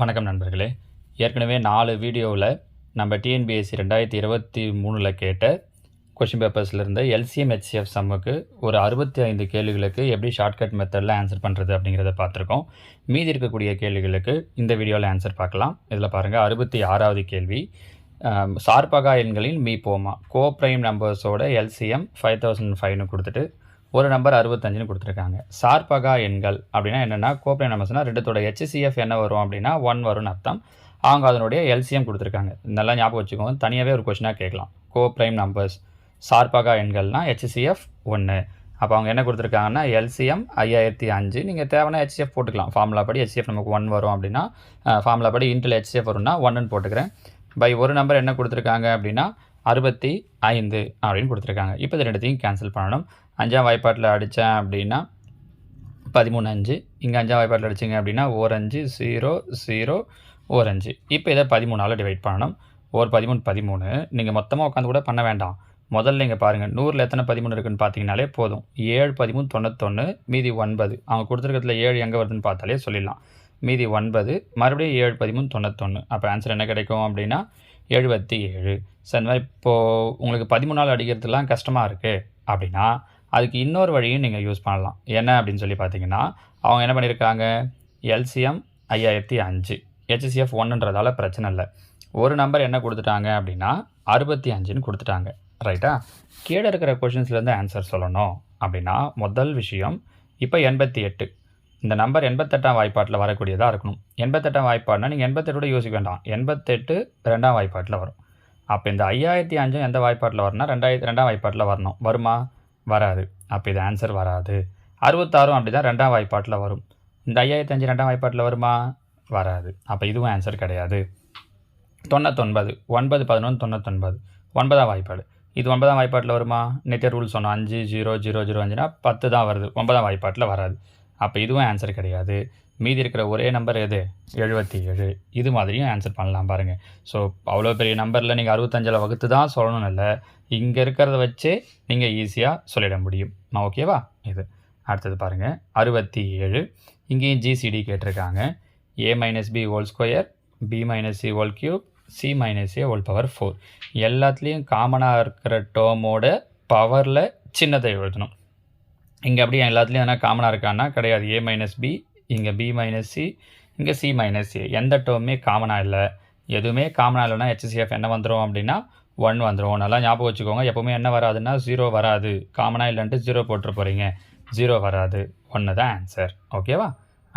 வணக்கம் நண்பர்களே. ஏற்கனவே 4 வீடியோவில் நம்ம டிஎன்பிஎஸ்சி 2023 கேட்ட கொஷின் பேப்பர்ஸ்லேருந்து எல்சிஎம் ஹெச்சிஎஃப் சம்முக்கு ஒரு 65 கேள்விகளுக்கு எப்படி ஷார்ட்கட் மெத்தடில் ஆன்சர் பண்ணுறது அப்படிங்கிறத பார்த்துருக்கோம். மீதி இருக்கக்கூடிய கேள்விகளுக்கு இந்த வீடியோவில் ஆன்சர் பார்க்கலாம். இதில் பாருங்கள், 66வது கேள்வி. சார்பகா எண்களின் மீ போமா கோ ப்ரைம் நம்பர்ஸோட எல்சிஎம் 5005ன்னு கொடுத்துட்டு ஒரு நம்பர் 65ன்னு கொடுத்துருக்காங்க. சார்பகா எண்கள் அப்படின்னா என்னென்னா, கோப்ரைம் நம்பர்ஸ்னால் ரெண்டுத்தோட ஹெச்சிஎஃப் என்ன வரும் அப்படின்னா 1 வரும்னு அர்த்தம். அவங்க அதனுடைய எல்சிஎம் கொடுத்துருக்காங்க. நல்லா ஞாபகம் வச்சுக்கோங்க, தனியாகவே ஒரு கொஷினாக கேட்கலாம். கோப்ரைம் நம்பர்ஸ் சார்பகா எண்கள்னால் ஹெச்சிஎஃப் 1. அப்போ அவங்க என்ன கொடுத்துருக்காங்கன்னா எல்சிஎம் 5005. நீங்கள் தேவைன்னா ஹெச்சிஎஃப் போட்டுக்கலாம். ஃபார்முலா படி ஹெச்சிஎஃப் நமக்கு 1 வரும் அப்படின்னா ஃபார்முலா படி இன்டில் ஹெச்சிஎஃப் வரும்னா 1ன்னு போட்டுக்கிறேன். பை ஒரு நம்பர் என்ன கொடுத்துருக்காங்க அப்படின்னா 65 அப்படின்னு கொடுத்துருக்காங்க. இப்போ இது ரெண்டுத்தையும் கேன்சல் பண்ணணும். 5ஆம் வாய்ப்பாட்டில் அடித்தேன் அப்படின்னா 13 இங்கே 5ஆம் வாய்ப்பாட்டில் அடிச்சிங்க அப்படின்னா 1 5 0 0 1 5. இப்போ இதை 13ஆல் டிவைட் பண்ணணும். 13 13. நீங்கள் மொத்தமாக உட்காந்து கூட பண்ண வேண்டாம். முதல்ல இங்கே பாருங்கள், 100ல் எத்தனை 13 இருக்குதுன்னு பார்த்தீங்கனாலே போதும். 7 13 91, மீதி 9. அவங்க கொடுத்துருக்கிறதுல 7 எங்கே வருதுன்னு பார்த்தாலே சொல்லிடலாம். மீதி 9, மறுபடியும் 7 13 91. அப்போ ஆன்சர் என்ன கிடைக்கும் அப்படின்னா 77. சார், இந்த மாதிரி இப்போது உங்களுக்கு 13ஆல் அடிக்கிறதுலாம் கஷ்டமாக இருக்குது அப்படின்னா அதுக்கு இன்னொரு வழியும் நீங்கள் யூஸ் பண்ணலாம். என்ன அப்படின்னு சொல்லி பார்த்தீங்கன்னா, அவங்க என்ன பண்ணியிருக்காங்க, எல்சிஎம் 5005, ஹெச்சிஎஃப் 1ன்றதால பிரச்சனை இல்லை. ஒரு நம்பர் என்ன கொடுத்துட்டாங்க அப்படின்னா 65ன்னு கொடுத்துட்டாங்க. ரைட்டா? கீழே இருக்கிற கொஷின்ஸ்லேருந்து ஆன்சர் சொல்லணும் அப்படின்னா முதல் விஷயம், இப்போ 88. இந்த நம்பர் 88ஆம் வாய்ப்பாட்டில் வரக்கூடியதாக இருக்கணும். 88ஆம் வாய்ப்பாடுனா நீங்கள் 88 யோசிக்க வேண்டாம். 88 2ஆம் வாய்ப்பாட்டில் வரும். அப்போ இந்த 5005 எந்த வாய்ப்பாட்டில் வரணும்னா 2ஆம் வாய்ப்பாட்டில் வரணும். வருமா? வராது. அப்போ இது ஆன்சர் வராது. 66 அப்படி தான் 2ஆம் வாய்ப்பாட்டில் வரும். இந்த 5005 2ஆம் வாய்ப்பாட்டில் வருமா? வராது. அப்போ இதுவும் ஆன்சர் கிடையாது. 99 9 11 99 9ஆம் வாய்ப்பாடு. இது 9ஆம் வாய்ப்பாட்டில் வருமா? நேற்று ரூல் சொன்னோம், 5 0 0 0 5னா 10 தான் வருது. 9ஆம் வாய்ப்பாட்டில் வராது. அப்போ இதுவும் ஆன்சர் கிடையாது. மீதி இருக்கிற ஒரே நம்பர் எது? 77. இது மாதிரியும் ஆன்சர் பண்ணலாம் பாருங்கள். ஸோ அவ்வளோ பெரிய நம்பரில் நீங்கள் 65 வகுத்து தான் சொல்லணும்னு இல்லை, இங்கே இருக்கிறத வச்சே நீங்கள் ஈஸியாக சொல்லிட முடியும். ஓகேவா? இது அடுத்தது பாருங்கள், 67. இங்கேயும் ஜிசிடி கேட்டிருக்காங்க. a - b whole square, b - c whole cube, c - a whole power 4. எல்லாத்துலேயும் காமனாக இருக்கிற டேர்மோட பவரில் சின்னதை எழுதணும். இங்கே அப்படியே எல்லாத்துலேயும் எதனா காமனாக இருக்கான்னா கிடையாது. a - b, இங்கே b - c, இங்கே c - a. எந்த டேர்மே காமனாக இல்லை. எதுவுமே காமனாக இல்லைன்னா ஹெச்சிஎஃப் என்ன வந்துடும் அப்படின்னா 1 வந்துடும். நல்லா ஞாபகம் வச்சுக்கோங்க. எப்போவுமே என்ன வராதுன்னா 0 வராது. காமனாக இல்லைன்ட்டு 0 போட்டு போகிறீங்க. 0 வராது. 1 தான் ஆன்சர். ஓகேவா?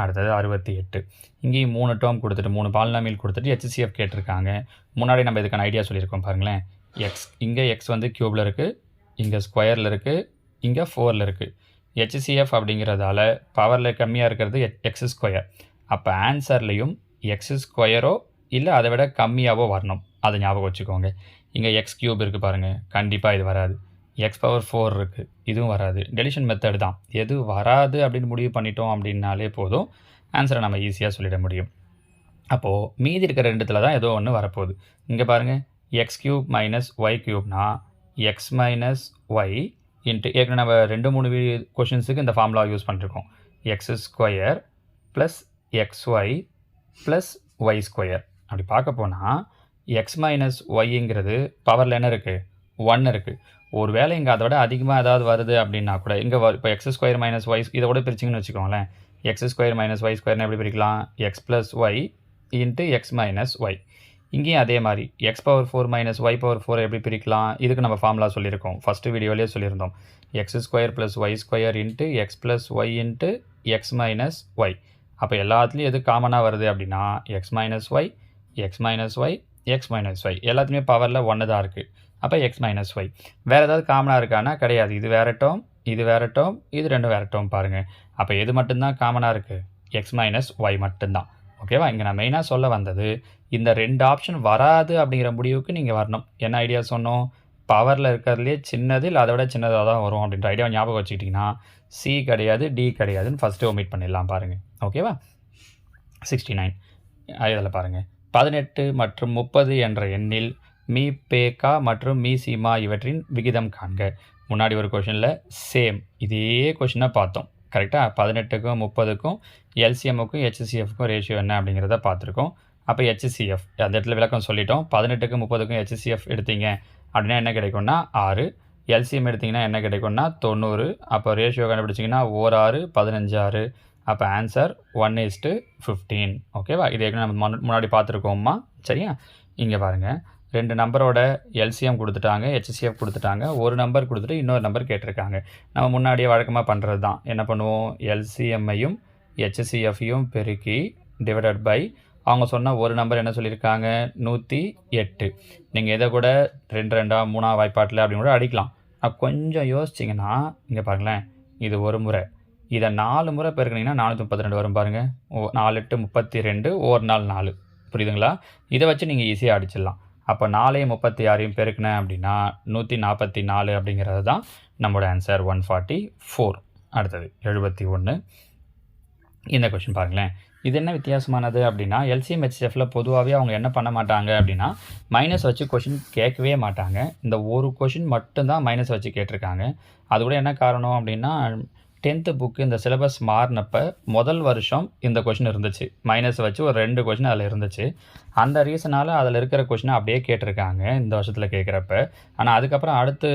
அடுத்தது 68. இங்கேயும் 3 டேர்ம் கொடுத்துட்டு 3 பாலினாமியல் கொடுத்துட்டு ஹெச்சிஎஃப் கேட்டிருக்காங்க. முன்னாடி நம்ம இதுக்கான ஐடியா சொல்லியிருக்கோம் பாருங்களேன். எக்ஸ் இங்கே எக்ஸ் வந்து க்யூபில் இருக்குது, இங்கே ஸ்கொயரில் இருக்குது, இங்கே 4ல் இருக்குது. ஹெச்சிஎஃப் அப்படிங்கிறதால பவரில் கம்மியாக இருக்கிறது எக்ஸ் ஸ்கொயர். அப்போ ஆன்சர்லேயும் எக்ஸ் ஸ்கொயரோ இல்லை அதை விட கம்மியாகவோ வரணும். அதை ஞாபகம் வச்சுக்கோங்க. இங்கே எக்ஸ் க்யூப் இருக்குது பாருங்கள், கண்டிப்பாக இது வராது. எக்ஸ் பவர் 4 இருக்குது, இதுவும் வராது. டெலிஷன் மெத்தட் தான். எது வராது அப்படின்னு முடிவு பண்ணிட்டோம் அப்படின்னாலே போதும், ஆன்சரை நம்ம ஈஸியாக சொல்லிட முடியும். அப்போது மீதி இருக்கிற ரெண்டுத்தில் தான் ஏதோ ஒன்று வரப்போகுது. இங்கே பாருங்கள், எக்ஸ் க்யூப் மைனஸ் ஒய் க்யூப்னா எக்ஸ் மைனஸ் ஒய் இன்ட்டு, ஏற்கனவே நம்ம 2-3 கொஷின்ஸுக்கு இந்த ஃபார்முலா யூஸ் பண்ணிருக்கோம். X square plus X Y plus Y square. அப்படி பார்க்க போனால் எக்ஸ் மைனஸ் ஒய்ங்கிறது பவரில் என்ன இருக்குது? 1 இருக்குது. ஒரு வேளை இங்கே அதை விட அதிகமாக ஏதாவது வருது அப்படின்னா கூட இங்கே இப்போ எக்ஸ் ஸ்கொயர் மைனஸ் ஒய் இதை விட பிரிச்சிங்கன்னு வச்சுக்கோங்களேன். எக்ஸ் ஸ்கொயர் மைனஸ் ஒய் ஸ்கொயர்னு எப்படி பிரிக்கலாம்? X plus Y into X minus Y. இங்கேயும் அதே மாதிரி X power 4 minus Y power 4 எப்படி பிரிக்கலாம்? இதுக்கு நம்ம ஃபார்முலா சொல்லியிருக்கோம், ஃபஸ்ட்டு வீடியோலேயே சொல்லியிருந்தோம். X square plus Y square into X plus Y into X minus Y. அப்போ எல்லாத்துலேயும் எது காமனாக வருது அப்படின்னா X minus Y, X minus Y, X minus Y. எல்லாத்துலேயுமே பவரில் 1 தான் இருக்குது. அப்போ எக்ஸ் மைனஸ் ஒய். வேறு ஏதாவது காமனாக இருக்கான்னா கிடையாது. இது வேறு டேர்ம், இது வேறு டேர்ம், இது ரெண்டும் வேறு டேர்ம் பாருங்கள். அப்போ எது மட்டும்தான் காமனாக இருக்குது? எக்ஸ் மைனஸ் ஒய் மட்டும்தான். ஓகேவா? இங்கே நான் மெயினாக சொல்ல வந்தது, இந்த 2 ஆப்ஷன் வராது அப்படிங்கிற முடிவுக்கு நீங்கள் வரணும். என்ன ஐடியா சொன்னோம்? பவரில் இருக்கிறதுலே சின்னது இல்லை அதை விட சின்னதாக தான் வரும் அப்படின்ற ஐடியா ஞாபகம் வச்சுக்கிட்டிங்கன்னா சி கிடையாது, டி கிடையாதுன்னு ஃபஸ்ட்டு ஒமிட் பண்ணிடலாம் பாருங்கள். ஓகேவா? 69. இதில் பாருங்கள், 18 மற்றும் 30 என்ற எண்ணில் மீ பேக்கா மற்றும் மீ சீமா இவற்றின் விகிதம் காண்க. முன்னாடி ஒரு கொஷனில் சேம் இதே கொஷினை பார்த்தோம். கரெக்டாக 18க்கும் 30க்கும் எல்சிஎம்முக்கும் ஹெச்சிஎஃப்க்கும் ரேஷியோ என்ன அப்படிங்கிறத பார்த்துருக்கோம். அப்போ ஹெச்சிஎஃப் அந்த இடத்துல விளக்கம் சொல்லிட்டோம். 18க்கும் 30க்கும் ஹெச்சிஎஃப் எடுத்தீங்க அப்படின்னா என்ன கிடைக்கும்னா 6. எல்சிஎம் எடுத்திங்கன்னா என்ன கிடைக்கும்னா 90. அப்போ ரேஷியோ கண்டுபிடிச்சிங்கன்னா 1/6 15/6. அப்போ ஆன்சர் 1:15. ஓகேவா? இது ஏற்கனவே நம்ம முன்னாடி பார்த்துருக்கோம்மா. சரியா? இங்கே பாருங்கள், 2 நம்பரோட எல்சிஎம் கொடுத்துட்டாங்க, ஹெச்சிஎஃப் கொடுத்துட்டாங்க, ஒரு நம்பர் கொடுத்துட்டு இன்னொரு நம்பர் கேட்டிருக்காங்க. நம்ம முன்னாடியே வழக்கமாக பண்ணுறது தான். என்ன பண்ணுவோம்? எல்சிஎம்மையும் ஹெச்சிஎஃப்பையும் பெருக்கி டிவைடட் பை அவங்க சொன்ன ஒரு நம்பர் என்ன சொல்லியிருக்காங்க? 108. நீங்கள் இதை கூட 2 2 3 வாய்ப்பாட்டில் அப்படின்னு கூட அடிக்கலாம். கொஞ்சம் யோசிச்சிங்கன்னா இங்கே பாருங்களேன், இது ஒரு முறை, இதை 4 முறை பெருக்கினீங்கன்னா 432 வரும் பாருங்கள். 4 8 32, ஒரு நாள் 4. புரியுதுங்களா? இதை வச்சு நீங்கள் ஈஸியாக அடிச்சிடலாம். அப்போ 4 36 பெருக்கினேன் அப்படின்னா 144 அப்படிங்கிறது தான் நம்மளோட ஆன்சர் 144. அடுத்தது 71. இந்த கொஷின் பாருங்களேன். இது என்ன வித்தியாசமானது அப்படின்னா, எல்சிஎம் ஹெச்சிஎஃப்பில் பொதுவாகவே அவங்க என்ன பண்ண மாட்டாங்க அப்படின்னா மைனஸ் வச்சு கொஷின் கேட்கவே மாட்டாங்க. இந்த ஒரு கொஷின் மட்டும்தான் மைனஸ் வச்சு கேட்டிருக்காங்க. அது கூட என்ன காரணம் அப்படின்னா, 10th புக்கு இந்த சிலபஸ் மாறினப்போ முதல் வருஷம் இந்த கொஷின் இருந்துச்சு. மைனஸ் வச்சு ஒரு 2 கொஷின் அதில் இருந்துச்சு. அந்த ரீசனால் அதில் இருக்கிற கொஷினை அப்படியே கேட்டிருக்காங்க இந்த வருஷத்தில் கேட்குறப்ப. ஆனால் அதுக்கப்புறம் அடுத்து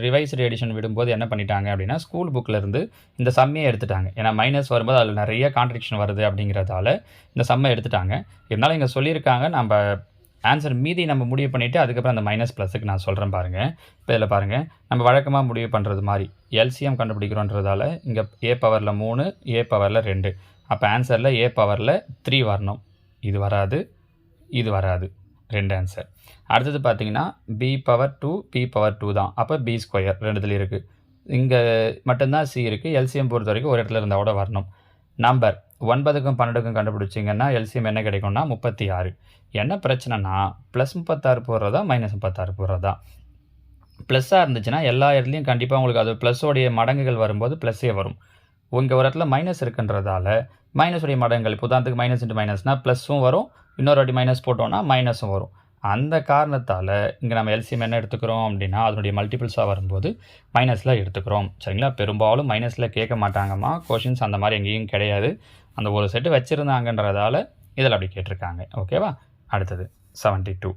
ரிவைஸ்டு எடிஷன் விடும்போது என்ன பண்ணிட்டாங்க அப்படின்னா, ஸ்கூல் புக்கில் இருந்து இந்த சம்மையை எடுத்துட்டாங்க. ஏன்னா மைனஸ் வரும்போது அதில் நிறைய கான்ட்ரிக்ஷன் வருது அப்படிங்கிறதால இந்த சம்மை எடுத்துட்டாங்க. இருந்தாலும் இங்கே சொல்லியிருக்காங்க, நம்ம ஆன்சர் மீதி நம்ம முடிவு பண்ணிவிட்டு அதுக்கப்புறம் அந்த மைனஸ் ப்ளஸுக்கு நான் சொல்கிறேன் பாருங்கள். இப்போ இதில் பாருங்கள், நம்ம வழக்கமாக முடிவு பண்ணுறது மாதிரி எல்சிஎம் கண்டுபிடிக்கிறோன்றதால இங்கே ஏ பவரில் 3, ஏ பவரில் 2. அப்போ ஆன்சரில் ஏ பவரில் 3 வரணும். இது வராது, இது வராது. 2 ஆன்சர். அடுத்தது பார்த்தீங்கன்னா பி பவர் 2, பி பவர் 2 தான். அப்போ பி ஸ்கொயர் 2 இருக்குது. இங்கே மட்டும்தான் சி இருக்குது. எல்சிஎம் பொறுத்த வரைக்கும் ஒரு இடத்துல இருந்தால் கூட வரணும். நம்பர் 9க்கும் 12க்கும் கண்டுபிடிச்சிங்கன்னா எல்சிஎம் என்ன கிடைக்கும்னா 36. என்ன பிரச்சனைனா +36 போடுறதா -36 போடுறதா? ப்ளஸ்ஸாக இருந்துச்சுன்னா எல்லா இடத்துலையும் கண்டிப்பாக உங்களுக்கு அது ப்ளஸ்ஸோடைய மடங்குகள் வரும்போது ப்ளஸ்ஸே வரும். உங்கள் ஒரு இடத்துல மைனஸ் இருக்குன்றதால மைனஸுடைய மடங்குகள், இப்போ உதாரணத்துக்கு மைனஸ் இன்ட்டு மைனஸ்னால் ப்ளஸ்ஸும் வரும், இன்னொரு வாட்டி மைனஸ் போட்டோன்னா மைனஸும் வரும். அந்த காரணத்தால் இங்கே நம்ம எல்சிஎம் என்ன எடுத்துக்கிறோம் அப்படின்னா அதனுடைய மல்டிபிள்ஸாக வரும்போது மைனஸில் எடுத்துக்கிறோம். சரிங்களா? பெரும்பாலும் மைனஸில் கேட்க மாட்டாங்கம்மா. கொஷின்ஸ் அந்த மாதிரி எங்கேயும் கிடையாது. அந்த ஒரு செட்டு வச்சுருந்தாங்கன்றதால இதில் அப்படி கேட்டிருக்காங்க. ஓகேவா? அடுத்தது 72.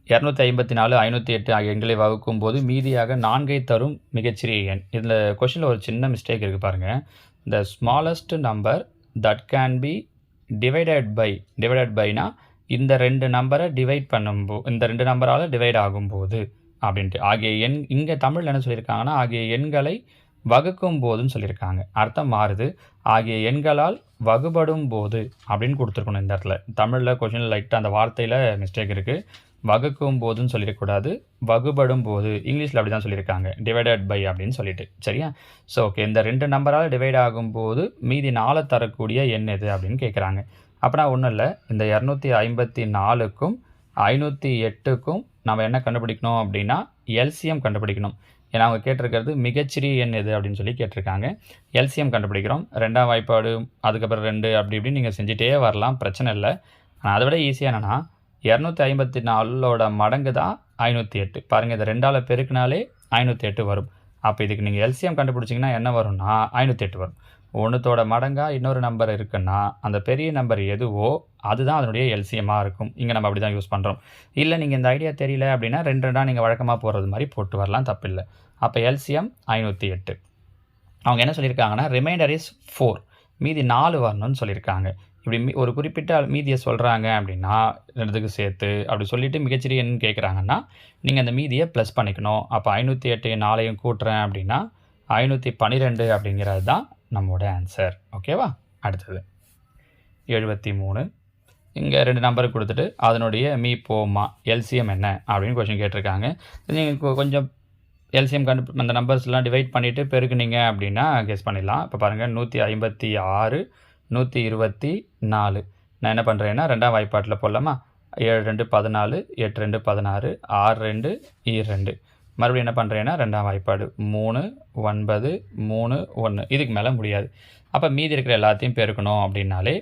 254, 508 ஆகிய எண்களை வகுக்கும் போது மீதியாக 4ஐ தரும் மிகச்சிறிய எண். இதில் கொஷினில் ஒரு சின்ன மிஸ்டேக் இருக்குது பாருங்கள். The smallest number that can be divided பைனா இந்த 2 நம்பரை டிவைட் பண்ணும்போது, இந்த 2 நம்பரால் டிவைட் ஆகும்போது அப்படின்ட்டு ஆகிய எண். இங்கே தமிழில் என்ன சொல்லியிருக்காங்கன்னா ஆகிய எண்களை வகுக்கும் போதுன்னு சொல்லியிருக்காங்க. அர்த்தம் மாறுது. ஆகிய எண்களால் வகுபடும் போது அப்படின்னு கொடுத்துருக்கணும் இந்த இடத்துல. தமிழில் கொஷினில் லைட்டாக அந்த வார்த்தையில் மிஸ்டேக் இருக்குது. வகுக்கும் போதுன்னு சொல்லிடக்கூடாது, வகுபடும் போது. இங்கிலீஷில் அப்படி தான் சொல்லியிருக்காங்க, டிவைடட் பை அப்படின்னு சொல்லிட்டு. சரியா? ஸோ ஓகே, இந்த 2 நம்பரால் டிவைட் ஆகும்போது மீதி 4 தரக்கூடிய எண் எது அப்படின்னு கேட்குறாங்க. அப்படின்னா ஒன்றும் இல்லை, இந்த 254க்கும் 508க்கும் நம்ம என்ன கண்டுபிடிக்கணும் அப்படின்னா எல்சிஎம் கண்டுபிடிக்கணும். ஏன்னா அவங்க கேட்டிருக்கிறது மிகச்சிறிய எண் எது அப்படின்னு சொல்லி கேட்டிருக்காங்க. எல்சிஎம் கண்டுபிடிக்கிறோம். 2ஆம் வாய்ப்பாடு, அதுக்கப்புறம் 2 அப்படி இப்படி நீங்கள் செஞ்சுட்டே வரலாம், பிரச்சனை இல்லை. ஆனால் அதை விட ஈஸியாக என்னென்னா 254ஓட மடங்கு தான் 508. பாருங்கள், இதை 2ஆல் பெருக்கினாலே 508 வரும். அப்போ இதுக்கு நீங்கள் எல்சிஎம் கண்டுபிடிச்சிங்கன்னா என்ன வரும்னா 508 வரும். ஒன்றுத்தோட மடங்காக இன்னொரு நம்பர் இருக்குன்னா அந்த பெரிய நம்பர் எதுவோ அதுதான் அதனுடைய எல்சிஎம்மாக இருக்கும். இங்கே நம்ம அப்படி தான் யூஸ் பண்ணுறோம். இல்லை நீங்கள் இந்த ஐடியா தெரியல அப்படின்னா 2 2 நீங்கள் வழக்கமாக போடுறது மாதிரி போட்டு வரலாம், தப்பில்லை. அப்போ எல்சிஎம் 508. அவங்க என்ன சொல்லியிருக்காங்கன்னா ரிமைண்டர் இஸ் 4, மீதி 4 வரணும்னு சொல்லியிருக்காங்க. இப்படி ஒரு குறிப்பிட்ட மீதியை சொல்கிறாங்க அப்படின்னா 2க்கு சேர்த்து அப்படி சொல்லிவிட்டு மிகச்சிறிய எண் கேட்குறாங்கன்னா நீங்கள் அந்த மீதியை ப்ளஸ் பண்ணிக்கணும். அப்போ 508 4ஐயும் கூட்டுறேன் அப்படின்னா 512 அப்படிங்கிறது தான் நம்மளோட ஆன்சர். ஓகேவா? அடுத்தது 73. இங்கே 2 நம்பர் கொடுத்துட்டு அதனுடைய மீ போமா எல்சிஎம் என்ன அப்படின்னு கொஷின் கேட்டிருக்காங்க. நீங்கள் கொஞ்சம் எல்சிஎம் அந்த நம்பர்ஸ்லாம் டிவைட் பண்ணிவிட்டு பெருக்குனீங்க அப்படின்னா கெஸ் பண்ணிடலாம். இப்போ பாருங்கள், 156, 124. நான் என்ன பண்ணுறேன்னா 2ஆம் வாய்ப்பாட்டில் போடலாமா? 7 2 14, 8 2 16, 6 2 2. மறுபடியும் என்ன பண்ணுறேன்னா 2ஆம் வாய்ப்பாடு 3 9 3 1. இதுக்கு மேலே முடியாது. அப்போ மீதி இருக்கிற எல்லாத்தையும் பெருக்கணும் அப்படின்னாலே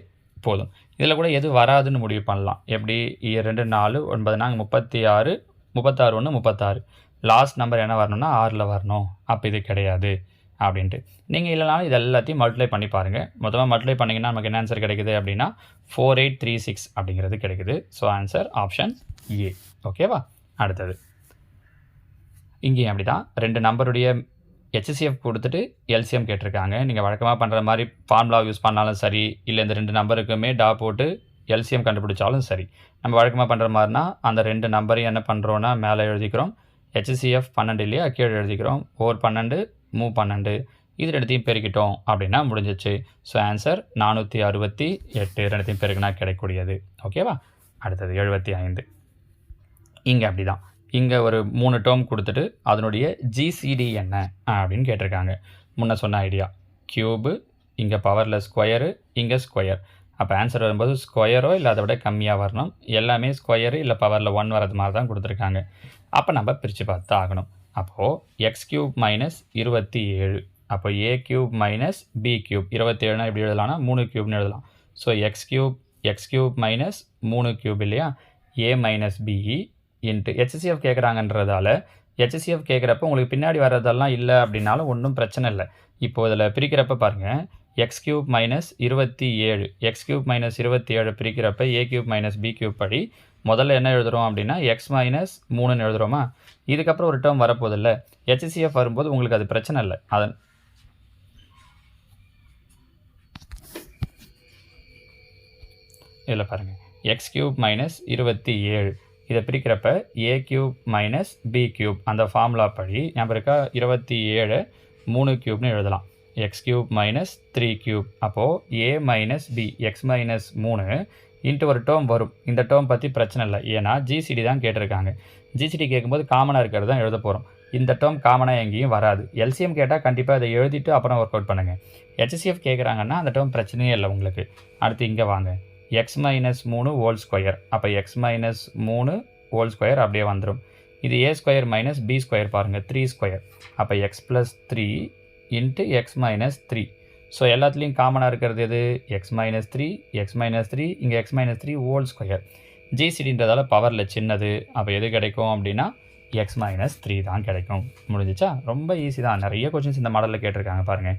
போதும். இதில் கூட எது வராதுன்னு முடிவு பண்ணலாம். எப்படி? 2 4 9 4 36, 36 1 36. லாஸ்ட் நம்பர் என்ன வரணும்னா 6ல் வரணும். அப்போ இது கிடையாது. அப்படின்ட்டு. நீங்கள் இல்லைனாலும் இது எல்லாத்தையும் மல்டிப்ளை பண்ணி பாருங்கள். மொத்தமாக மல்டிப்ளை பண்ணிங்கன்னா நமக்கு என்ன ஆன்சர் கிடைக்குது அப்படின்னா 4836 அப்படிங்கிறது கிடைக்குது. So answer option A. ஓகேவா? அடுத்தது இங்கேயும் அப்படி தான் 2 நம்பருடைய ஹெச்சிஎஃப் கொடுத்துட்டு எல்சிஎம் கேட்டிருக்காங்க. நீங்கள் வழக்கமாக பண்ணுற மாதிரி ஃபார்முலா யூஸ் பண்ணாலும் சரி, இல்லை இந்த 2 நம்பருக்குமே டா போட்டு எல்சிஎம் கண்டுபிடிச்சாலும் சரி, நம்ம வழக்கமாக பண்ணுற மாதிரினா அந்த 2 நம்பரையும் என்ன பண்ணுறோன்னா மேலே எழுதிக்கிறோம். ஹெச்சிஎஃப் 12 இல்லையா, கீழே எழுதிக்கிறோம். ஓர் 12 மூ 12 இது ரெண்டுத்தையும் பெருக்கிட்டோம் அப்படின்னா முடிஞ்சிச்சு. ஸோ ஆன்சர் 468 ரெண்டுத்தையும் பெருக்கினா கிடைக்கக்கூடியது. ஓகேவா? அடுத்தது 75. இங்கே அப்படி தான். இங்கே ஒரு 3 டேர்ம் கொடுத்துட்டு அதனுடைய ஜிசிடி என்ன அப்படின்னு கேட்டிருக்காங்க. முன்ன சொன்ன ஐடியா க்யூபு, இங்கே பவரில் ஸ்கொயரு, இங்கே ஸ்கொயர். அப்போ ஆன்சர் வரும்போது ஸ்கொயரோ இல்லை அதை விட கம்மியாக வரணும். எல்லாமே ஸ்கொயரு இல்லை பவரில் 1 வரது மாதிரி தான் கொடுத்துருக்காங்க. அப்போ நம்ம பிரித்து பார்த்து ஆகணும். அப்போது எக்ஸ் கியூப் மைனஸ் 27. அப்போ A cube minus B cube. 27னா எப்படி எழுதலாம்னா 3 கியூப்னு எழுதலாம். So X cube minus 3 cube இல்லையா, A minus B into HCF கேட்குறாங்கன்றதால ஹெச்சிஎஃப் கேட்குறப்ப உங்களுக்கு பின்னாடி வர்றதெல்லாம் இல்லை அப்படின்னாலும் ஒன்றும் பிரச்சனை இல்லை. இப்போது இதில் பிரிக்கிறப்ப பாருங்கள், X cube minus 27 X cube minus 27 பிரிக்கிறப்ப A cube minus B cube படி முதல்ல என்ன எழுதுகிறோம் அப்படின்னா எக்ஸ் மைனஸ் 3ன்னு எழுதுகிறோமா. இதுக்கப்புறம் ஒரு டேர்ம் வரப்போதில்லை. ஹெச்சிஎஃப் வரும்போது உங்களுக்கு அது பிரச்சனை இல்லை. அதன் இதில் பாருங்கள், எக்ஸ் கியூப் மைனஸ் 27 இதை பிரிக்கிறப்ப A cube minus B cube அந்த ஃபார்முலா படி ஞாபகம் இருக்கா, 27 3 கியூப்னு எழுதலாம். X cube minus 3 cube. அப்போது A minus B X minus 3 into ஒரு டேர்ம் வரும். இந்த டேர்ம் பற்றி பிரச்சனை இல்லை, ஏன்னா ஜிசிடி தான் கேட்டிருக்காங்க. ஜிசிடி கேட்கும்போது காமனாக இருக்கிறது தான் எழுத போகிறோம். இந்த டேர்ம் காமனாக எங்கேயும் வராது. எல்சிஎம் கேட்டால் கண்டிப்பாக அதை எழுதிட்டு அப்புறம் ஒர்க் அவுட் பண்ணுங்கள். ஹெச்சிஎஃப் கேட்குறாங்கன்னா அந்த டேர்ம் பிரச்சனையே இல்லை உங்களுக்கு. அடுத்து இங்கே வாங்க, எக்ஸ் மைனஸ் 3 ஹோல் ஸ்கொயர். அப்போ எக்ஸ் மைனஸ் 3 ஹோல் ஸ்கொயர் அப்படியே வந்துடும். இது ஏ ஸ்கொயர் மைனஸ் பி ஸ்கொயர் பாருங்கள், 3 ஸ்கொயர். அப்போ X plus 3 into X minus 3. So எல்லாத்துலேயும் காமனாக இருக்கிறது எது, எக்ஸ் மைனஸ் 3 எக்ஸ் மைனஸ் 3 இங்கே எக்ஸ் மைனஸ் 3 ஹோல் ஸ்கொயர். ஜிசிடின்றதால பவரில் சின்னது. அப்போ எது கிடைக்கும் அப்படின்னா எக்ஸ் மைனஸ் 3 தான் கிடைக்கும். முடிஞ்சிச்சா? ரொம்ப ஈஸி தான். நிறைய கொஷின்ஸ் இந்த மாடலில் கேட்டிருக்காங்க பாருங்கள்.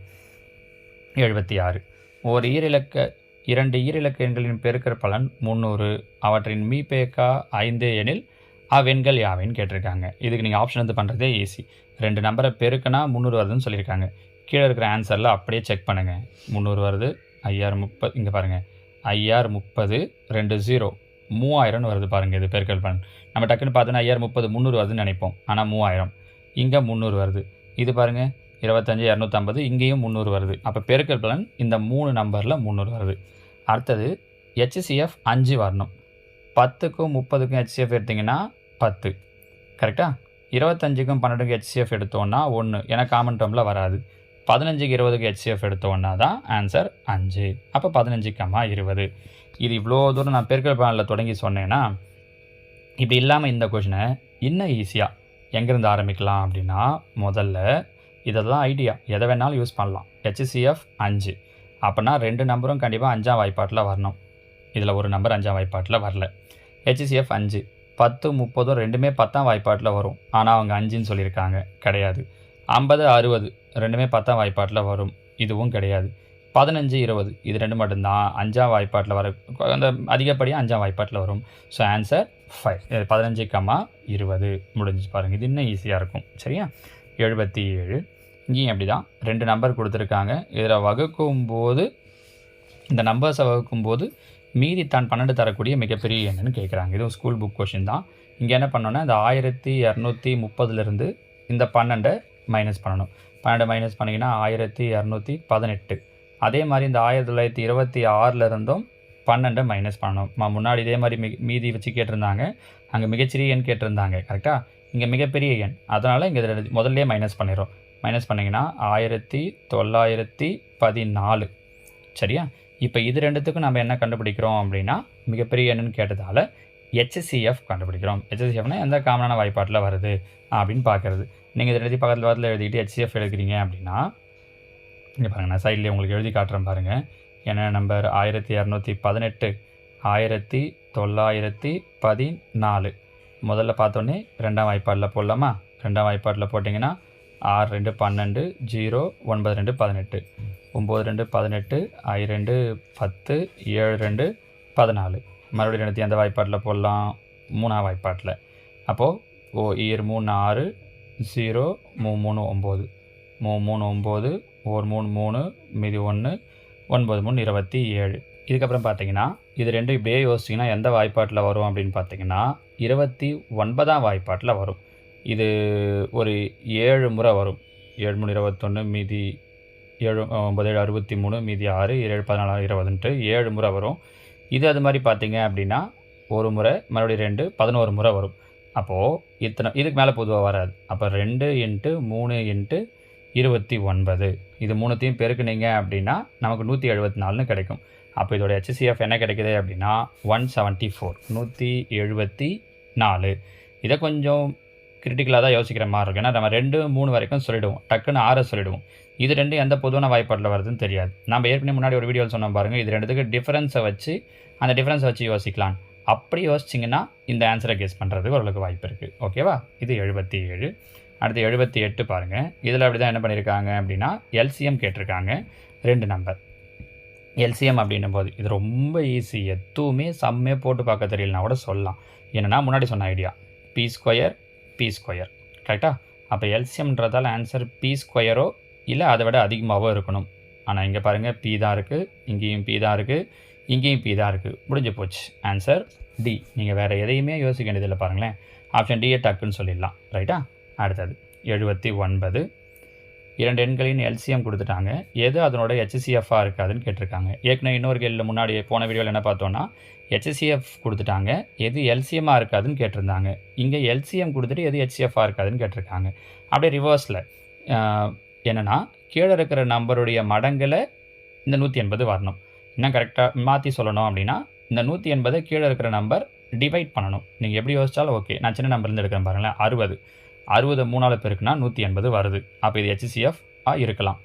76 ஒரு ஈரிலக்க 2 ஈரிலக்க எண்களின் பெருக்கற் பலன் 300. அவற்றின் மீபேக்கா 5 எனில் அவ்வெண்கள் யாவைன்னு கேட்டிருக்காங்க. இதுக்கு நீங்கள் ஆப்ஷன் வந்து பண்ணுறதே ஈஸி. 2 நம்பரை பெருக்குனா 300 வருதுன்னு சொல்லியிருக்காங்க. கீழே இருக்கிற ஆன்சரில் அப்படியே செக் பண்ணுங்கள். 300 வருது, 5030 இங்கே பாருங்கள், 5030 2 0 3000 வருது பாருங்கள். இது பெருக்கல் பலன். நம்ம டக்குன்னு பார்த்தோன்னா 5030 300 வருதுன்னு நினைப்போம், ஆனால் 3000. இங்கே 300 வருது. இது பாருங்கள் 25 250 இங்கேயும் 300 வருது. அப்போ பெருக்கல் பலன் இந்த 3 நம்பரில் 300 வருது. அடுத்தது ஹெச்சிஎஃப் 5 வரணும். 10க்கும் 30க்கும் ஹெச்சிஎஃப் எடுத்திங்கன்னா 10 கரெக்டாக. 25க்கும் 12க்கும் ஹெச்சிஎஃப் எடுத்தோன்னா 1, ஏன்னா காமன் டேர்மில் வராது. 15க்கு 20க்கு ஹெச்சிஎஃப் எடுத்தோன்னா தான் ஆன்சர் 5. அப்போ 15, 20. இது இவ்வளோ தூரம் நான் பெருக்கல் பலனில் தொடங்கி சொன்னேன்னா, இப்படி இல்லாமல் இந்த கொஷினை இன்னும் ஈஸியாக எங்கேருந்து ஆரம்பிக்கலாம் அப்படின்னா, முதல்ல இதெல்லாம் ஐடியா எதை வேணாலும் யூஸ் பண்ணலாம். ஹெச்சிஎஃப் 5 அப்படின்னா 2 நம்பரும் கண்டிப்பாக 5ஆம் வாய்ப்பாட்டில் வரணும். இதில் ஒரு நம்பர் 5ஆம் வாய்ப்பாட்டில் வரல. ஹெச்சிஎஃப் 5 10 30 ரெண்டுமே 10ஆம் வாய்ப்பாட்டில் வரும். ஆனால் அவங்க 5ன்னு சொல்லியிருக்காங்க, கிடையாது. 50 60 ரெண்டுமே 10ஆம் வாய்ப்பாட்டில் வரும், இதுவும் கிடையாது. 15 20 இது 2 மட்டும்தான் 5ஆம் வாய்ப்பாட்டில் வர, அந்த அதிகப்படியாக 5ஆம் வாய்ப்பாட்டில் வரும். So answer 5. 15, 20 முடிஞ்சு பாருங்கள். இது இன்னும் ஈஸியாக இருக்கும். சரியா? 77 இங்கேயும் அப்படி தான். 2 நம்பர் கொடுத்துருக்காங்க. இதில் வகுக்கும்போது இந்த நம்பர்ஸை வகுக்கும்போது மீதி தான் 12 தரக்கூடிய மிகப்பெரிய எண்ணுன்னு கேட்குறாங்க. இதுவும் ஸ்கூல் புக் கொஷின் தான். இங்கே என்ன பண்ணோன்னா, இந்த 1230 இந்த 12 மைனஸ் பண்ணணும். 12 மைனஸ் பண்ணிங்கன்னா 1218. அதே மாதிரி இந்த 1926 12 மைனஸ் பண்ணணும். முன்னாடி இதே மாதிரி மீதி வச்சு கேட்டிருந்தாங்க. அங்கே மிகச்சிறிய எண் கேட்டிருந்தாங்க, கரெக்டாக. இங்கே மிகப்பெரிய எண், அதனால் இங்கே முதல்ல மைனஸ் பண்ணிடுறோம். மைனஸ் பண்ணிங்கன்னா 1914. சரியா? இப்போ இது ரெண்டுத்துக்கும் நம்ம என்ன கண்டுபிடிக்கிறோம் அப்படின்னா, மிகப்பெரிய எண்ணுன்னு கேட்டதால் ஹெச்சிஎஃப் கண்டுபிடிக்கிறோம். ஹெச்சிஎஃப்னா எந்த காமனான வாய்ப்பாட்டில் வருது அப்படின்னு பார்க்குறது. நீங்கள் இதை எழுதி பக்கத்தில் எழுதிக்கிட்டு ஹெச்சிஎஃப் எழுதுக்கிறீங்க அப்படின்னா, இங்கே பாருங்கள், நான் சைட்லேயே உங்களுக்கு எழுதி காட்டுறேன் பாருங்கள். என்ன நம்பர் 1218 1914. முதல்ல பார்த்தோன்னே 2ஆம் வாய்ப்பாட்டில் போடலாமா? 2ஆம் வாய்ப்பாட்டில் போட்டிங்கன்னா 6 2 12 0 9 2 18 9 2 18 I 2 10 7 2 14 மறுபடியும் எடுத்து எந்த வாய்ப்பாட்டில் போடலாம்? 3ஆம் வாய்ப்பாட்டில். அப்போது ஈர் 3 6 0 3 3 9 3 9 ஒரு 3 3 மீதி 1 9 3 27. இதுக்கப்புறம் பார்த்தீங்கன்னா இது ரெண்டும் இப்படியே யோசிச்சிங்கன்னா எந்த வாய்ப்பாட்டில் வரும் அப்படின்னு பார்த்தீங்கன்னா 29ஆம் வாய்ப்பாட்டில் வரும். இது ஒரு 7 முறை வரும். 7 3 21 மீதி 7 9 7 63 மீதி 6 7 14 20ன்ட்டு 7 முறை வரும். இது அது மாதிரி பார்த்தீங்க அப்படின்னா ஒரு முறை மறுபடியும் 2 11 முறை வரும். அப்போது இதுக்கு மேலே பொதுவாக வராது. அப்போ 2 × 3 × 29 இது மூணுத்தையும் பெருக்குனீங்க அப்படின்னா நமக்கு 174ன்னு கிடைக்கும். அப்போ இதோட HCF என்ன கிடைக்குது அப்படின்னா 174 174. இதை கொஞ்சம் கிரிட்டிக்கலாக தான் யோசிக்கிற மாதிரி இருக்கும். ஏன்னா நம்ம 2 3 வரைக்கும் சொல்லிவிடுவோம், டக்குன்னு 6 சொல்லிவிடுவோம். இது ரெண்டும் எந்த பொதுவான வாய்ப்பாட்டில் வருதுன்னு தெரியாது. நம்ம ஏற்கனவே முன்னாடி ஒரு வீடியோவில் சொன்னோம் பாருங்கள், இது ரெண்டுத்துக்கு டிஃப்ரென்ஸை வச்சு அந்த டிஃப்ரென்ஸை வச்சு யோசிக்கலாம். அப்படி யோசிச்சிங்கன்னா இந்த ஆன்சரை கெஸ் பண்ணுறதுக்கு ஓரளவுக்கு வாய்ப்பு இருக்குது. ஓகேவா? இது 77. அடுத்து 78 பாருங்கள். இதில் அப்படி தான் என்ன பண்ணியிருக்காங்க அப்படின்னா LCM கேட்டிருக்காங்க. 2 நம்பர் LCM அப்படின்னும் போது இது ரொம்ப ஈஸி. எதுவுமே சம்மே போட்டு பார்க்க தெரியலனா கூட சொல்லலாம். என்னென்னா முன்னாடி சொன்ன ஐடியா P² கரெக்டாக? அப்போ LCMன்றதால் ஆன்சர் P² இல்லை அதை விட அதிகமாகவோ இருக்கணும். ஆனால் இங்கே பாருங்கள் P தான் இருக்குது, இங்கேயும் P தான் இருக்குது, இங்கேயும் P தான் இருக்குது. முடிஞ்சு போச்சு. Answer D. நீங்கள் வேறு எதையுமே யோசிக்க வேண்டியதில்லை. பாருங்களேன், ஆப்ஷன் டியை டக்குன்னு சொல்லிடலாம். ரைட்டா? அடுத்தது 79. 2 எண்களின் LCM கொடுத்துட்டாங்க. எது அதனோட HCFஆக இருக்காதுன்னு கேட்டிருக்காங்க. ஏற்கனவே இன்னொரு கேள்வியில் முன்னாடி போன வீடியோவில் என்ன பார்த்தோன்னா HCF கொடுத்துட்டாங்க, எது LCMஆக இருக்காதுன்னு கேட்டிருந்தாங்க. இங்கே LCM கொடுத்துட்டு எது HCFஆக இருக்காதுன்னு கேட்டிருக்காங்க. அப்படியே ரிவர்ஸில் என்னென்னா கீழே இருக்கிற நம்பருடைய மடங்கில் இந்த 180 வரணும். இன்னும் கரெக்டாக மாற்றி சொல்லணும் அப்படின்னா இந்த 180 கீழே இருக்கிற நம்பர் டிவைட் பண்ணணும். நீங்கள் எப்படி யோசித்தாலும் ஓகே. நான் சின்ன நம்பர்லேருந்து எடுக்கிறேன் பாருங்களேன். 60 3ஆல் பெருக்குனா 180 வருது. அப்போ இது HCF இருக்கலாம்.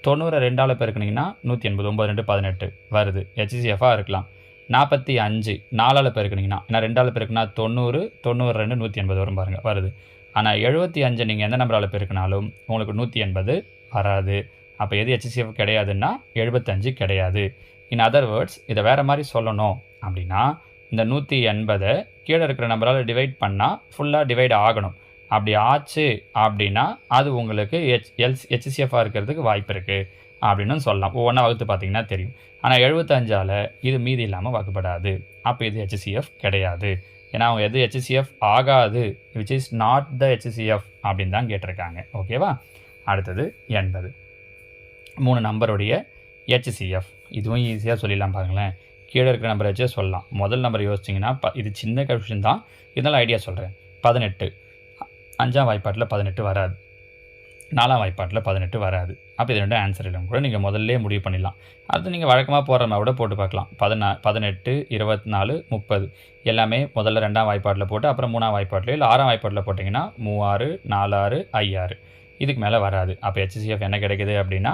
90 2ஆல் பெருக்குனிங்கன்னா 180 9 2 18 வருது. HCF இருக்கலாம். 45 4ஆல் பெருக்குனிங்கன்னா, ஏன்னா 2ஆல் பெருக்குனா 90 90 2 180 வரும் பாருங்கள், வருது. ஆனால் 75 நீங்கள் எந்த நம்பரால் பெருக்கினாலும் உங்களுக்கு 180 வராது. அப்போ எது HCF கிடையாதுன்னா 75 கிடையாது. இன் அதர் வேர்ட்ஸ் இதை வேறு மாதிரி சொல்லணும் அப்படின்னா இந்த 180 கீழே இருக்கிற நம்பரால் டிவைட் பண்ணால் ஃபுல்லாக டிவைட் ஆகணும். அப்படி ஆச்சு அப்படின்னா அது உங்களுக்கு HCFஆக இருக்கிறதுக்கு வாய்ப்பு இருக்குது அப்படின்னு சொல்லலாம். ஒவ்வொன்றா வகுத்து பார்த்தீங்கன்னா தெரியும். ஆனால் 75ஆல் இது மீதி இல்லாமல் வகுப்படாது. அப்போ இது HCF கிடையாது. ஏன்னா அவங்க எது HCF ஆகாது, which is not the HCF அப்படின்னு தான் கேட்டிருக்காங்க. ஓகேவா? அடுத்தது 80. 3 நம்பருடைய HCF. இதுவும் ஈஸியாக சொல்லிடலாம். பாருங்களேன், கீழே இருக்கிற நம்பரை வச்சே சொல்லலாம். முதல் நம்பர் யோசிச்சிங்கன்னா இது சின்ன கன்ஃபியூஷன் தான், இதனால் ஐடியா சொல்கிறேன். 18 5ஆம் வாய்ப்பாட்டில் 18 வராது, 4ஆம் வாய்ப்பாட்டில் 18 வராது. அப்போ இது ரெண்டும் ஆன்சர் இல்லைன்னு கூட நீங்கள் முதல்ல முடிவு பண்ணிடலாம். அடுத்து நீங்கள் வழக்கமாக போடுற மாதிரி கூட போட்டு பார்க்கலாம். 18 24 30 எல்லாமே முதல்ல 2ஆம் வாய்ப்பாட்டில் போட்டு அப்புறம் 3ஆம் வாய்ப்பாட்டில் இல்லை 6ஆம் வாய்ப்பாட்டில் போட்டிங்கன்னா 36 46 56 இதுக்கு மேலே வராது. அப்போ HCF என்ன கிடைக்குது அப்படின்னா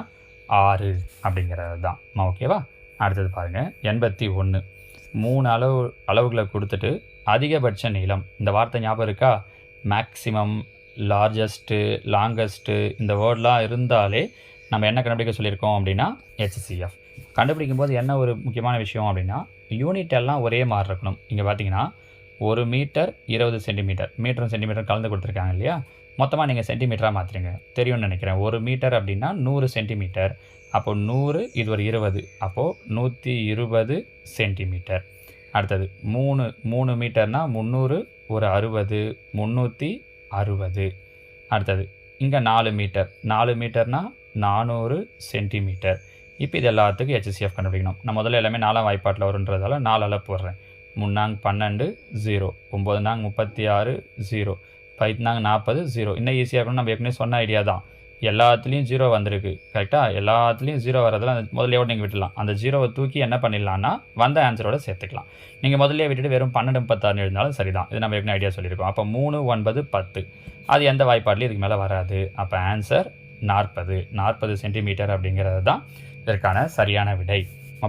6 அப்படிங்கிறது தான். ஓகேவா? அடுத்தது பாருங்கள் 81. 3 அளவுகளை கொடுத்துட்டு அதிகபட்ச நீளம், இந்த வார்த்தை ஞாபகம் இருக்கா? மேக்ஸிமம், லார்ஜஸ்ட்டு, லாங்கஸ்ட்டு இந்த வேர்டெலாம் இருந்தாலே நம்ம என்ன கண்டுபிடிக்க சொல்லியிருக்கோம் அப்படின்னா HCF. கண்டுபிடிக்கும் போது என்ன ஒரு முக்கியமான விஷயம் அப்படின்னா யூனிட் எல்லாம் ஒரே மாதிரி இருக்கணும். இங்கே பார்த்தீங்கன்னா 1 மீட்டர் 20 சென்டிமீட்டர், மீட்டரும் சென்டிமீட்டர் கலந்து கொடுத்துருக்காங்க இல்லையா? மொத்தமாக நீங்கள் சென்டிமீட்டராக மாற்றுறீங்க, தெரியும்னு நினைக்கிறேன். 1 மீட்டர் அப்படின்னா 100 சென்டிமீட்டர். அப்போது 100 இது ஒரு 20, அப்போது 120 சென்டிமீட்டர். அடுத்தது 3 மீட்டர்னால் 300 ஒரு 60 360. அடுத்தது இங்கே 4 மீட்டர், 4 மீட்டர்னால் 400 சென்டிமீட்டர். இப்போ இது எல்லாத்துக்கும் HCF கண்டுபிடிக்கணும். நான் முதல்ல எல்லாமே 4ஆம் வாய்ப்பாட்டில் வருன்றதால 4ஆல் போடுறேன். 3 0 0 9 36 0 5 40 0. இன்னும் ஈஸியாக இருக்கணும். நம்ம ஏற்கனவே சொன்ன ஐடியா தான். எல்லாத்துலேயும் 0 வந்திருக்கு கரெக்டாக. எல்லாத்துலேயும் 0 வரதெல்லாம் முதல்லையோடு நீங்கள் விட்டுடலாம். அந்த 0வை தூக்கி என்ன பண்ணிடலான்னா வந்த ஆன்சரோடு சேர்த்துக்கலாம். நீங்கள் முதல்ல விட்டுட்டு வெறும் 12 36 எழுதினாலும் சரி தான். இது நம்ம ஏற்கனவே ஐடியா சொல்லியிருக்கோம். அப்போ 3 9 10 அது எந்த வாய்ப்பாட்லையும் இதுக்கு மேலே வராது. அப்போ ஆன்சர் 40 சென்டிமீட்டர் அப்படிங்கிறது தான் இதற்கான சரியான விடை.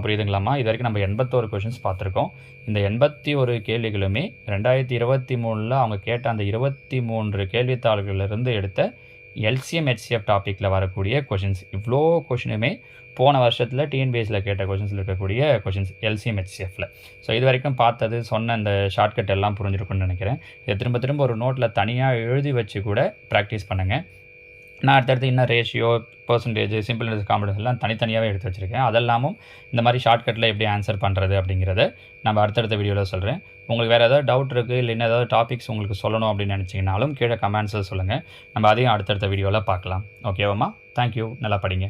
புரியுதுங்களாம்மா? இது வரைக்கும் நம்ம 81 கொஷின்ஸ் பார்த்துருக்கோம். இந்த 81 கேள்விகளுமே 2023 அவங்க கேட்ட அந்த 23 கேள்வித்தாள்களிலிருந்து எடுத்த எல்சிஎம் ஹெச்சிஎஃப் டாப்பிக்கில் வரக்கூடிய கொஷின்ஸ். இவ்வளோ கொஷினுமே போன வருஷத்தில் டிஎன்பிஎஸ்சியில் கேட்ட கொஷின்ஸில் இருக்கக்கூடிய கொஷின்ஸ் எல்சிஎம் ஹெச்சிஎஃப்ல. ஸோ இது வரைக்கும் பார்த்தது சொன்ன இந்த ஷார்ட்கட் எல்லாம் புரிஞ்சிருக்குன்னு நினைக்கிறேன். இதை திரும்ப திரும்ப ஒரு நோட்டில் தனியாக எழுதி வச்சு கூட ப்ராக்டிஸ் பண்ணுங்கள். நான் அடுத்தடுத்து இன்னும் ratio, percentage, simple interest, compound எல்லாம் தனித்தனியாகவே எடுத்து வச்சுருக்கேன். அதெல்லாமும் இந்த மாதிரி ஷார்ட்கட்டில் எப்படி ஆன்சர் பண்ணுறது அப்படிங்கிறத நம்ம அடுத்தடுத்த வீடியோவில் சொல்கிறேன். உங்களுக்கு வேறு ஏதாவது டவுட் இருக்குது, இல்லை இன்னும் ஏதாவது டாபிக்ஸ் உங்களுக்கு சொல்லணும் அப்படின்னு நினச்சிங்கனாலும் கீழே கமெண்ட்ஸில் சொல்லுங்கள். நம்ம அதையும் அடுத்தடுத்த வீடியோவில் பார்க்கலாம். ஓகேவாம்மா? தேங்க்யூ. நல்லா படிங்க.